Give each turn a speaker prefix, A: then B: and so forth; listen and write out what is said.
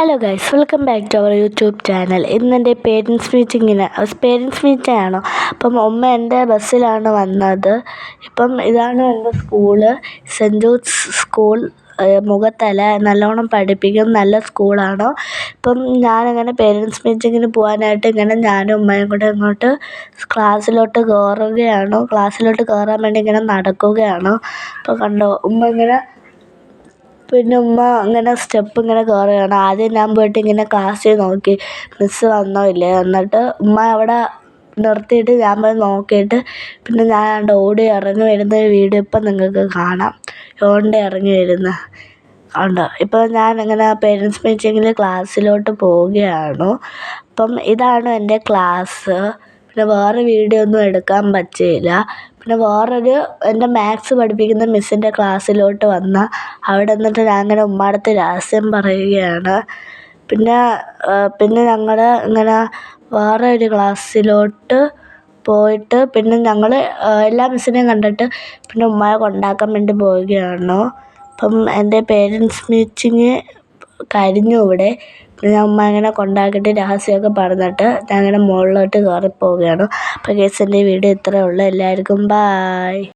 A: Hello guys, welcome back to our YouTube channel. ഇന്നെൻ്റെ parents meeting ആണോ? അപ്പം ഉമ്മ എൻ്റെ ബസ്സിലാണ് വന്നത്. ഇപ്പം ഇതാണ് എൻ്റെ school, saint George school Mukhathala. നല്ലോണം പഠിപ്പിക്കും, നല്ല സ്കൂളാണ്. ഇപ്പം ഞാനങ്ങനെ പേരൻറ്റ്സ് മീറ്റിങ്ങിന് പോകാനായിട്ട് ഇങ്ങനെ ഞാനും ഉമ്മയും കൂടെ ഇങ്ങോട്ട് ക്ലാസ്സിലോട്ട് കയറാൻ വേണ്ടി ഇങ്ങനെ നടക്കുകയാണ്. അപ്പോൾ കണ്ടോ, ഉമ്മ ഇങ്ങനെ സ്റ്റെപ്പ് ഇങ്ങനെ കയറുകയാണ്. ആദ്യം ഞാൻ പോയിട്ട് ഇങ്ങനെ ക്ലാസ്സിൽ നോക്കി മിസ്സ് വന്നോ ഇല്ലേ. എന്നിട്ട് ഉമ്മ അവിടെ നിർത്തിയിട്ട് ഞാൻ പോയി നോക്കിയിട്ട് പിന്നെ ഞാൻ ഓടി ഇറങ്ങി വരുന്ന ഒരു വീഡിയോ ഇപ്പം നിങ്ങൾക്ക് കാണാം. ഇറങ്ങി വരുന്ന കണ്ടോ. ഇപ്പോൾ ഞാൻ ഇങ്ങനെ പേരൻറ്റ്സ് മീറ്റിങ്ങിൽ ക്ലാസ്സിലോട്ട് പോവുകയാണ്. അപ്പം ഇതാണ് എൻ്റെ ക്ലാസ്. പിന്നെ വേറെ വീഡിയോ ഒന്നും എടുക്കാൻ പറ്റിയില്ല. പിന്നെ എൻ്റെ മാത്സ് പഠിപ്പിക്കുന്ന മിസ്സിൻ്റെ ക്ലാസ്സിലോട്ട് അവിടെ നിന്നിട്ട് ഞാൻ ഇങ്ങനെ ഉമ്മാടത്ത് രഹസ്യം പറയുകയാണ്. പിന്നെ ഞങ്ങൾ ഇങ്ങനെ വേറെ ഒരു ക്ലാസ്സിലോട്ട് പോയിട്ട് പിന്നെ ഞങ്ങൾ എല്ലാ മിസ്സിനെയും കണ്ടിട്ട് പിന്നെ ഉമ്മയെ കൊണ്ടാക്കാൻ വേണ്ടി പോവുകയാണ്. അപ്പം എൻ്റെ പേരൻറ്റ്സ് മീറ്റിങ് കഴിഞ്ഞു ഇവിടെ. പിന്നെ ഞാൻ ഉമ്മ ഇങ്ങനെ കൊണ്ടാക്കിയിട്ട് രഹസ്യമൊക്കെ പറഞ്ഞിട്ട് ഞാൻ ഇങ്ങനെ മുകളിലോട്ട് കയറി പോവുകയാണ്. അപ്പോൾ ഗൈസ്, എൻ്റെ വീഡിയോ ഇത്രയേ ഉള്ളൂ. എല്ലാവർക്കും ബായ്.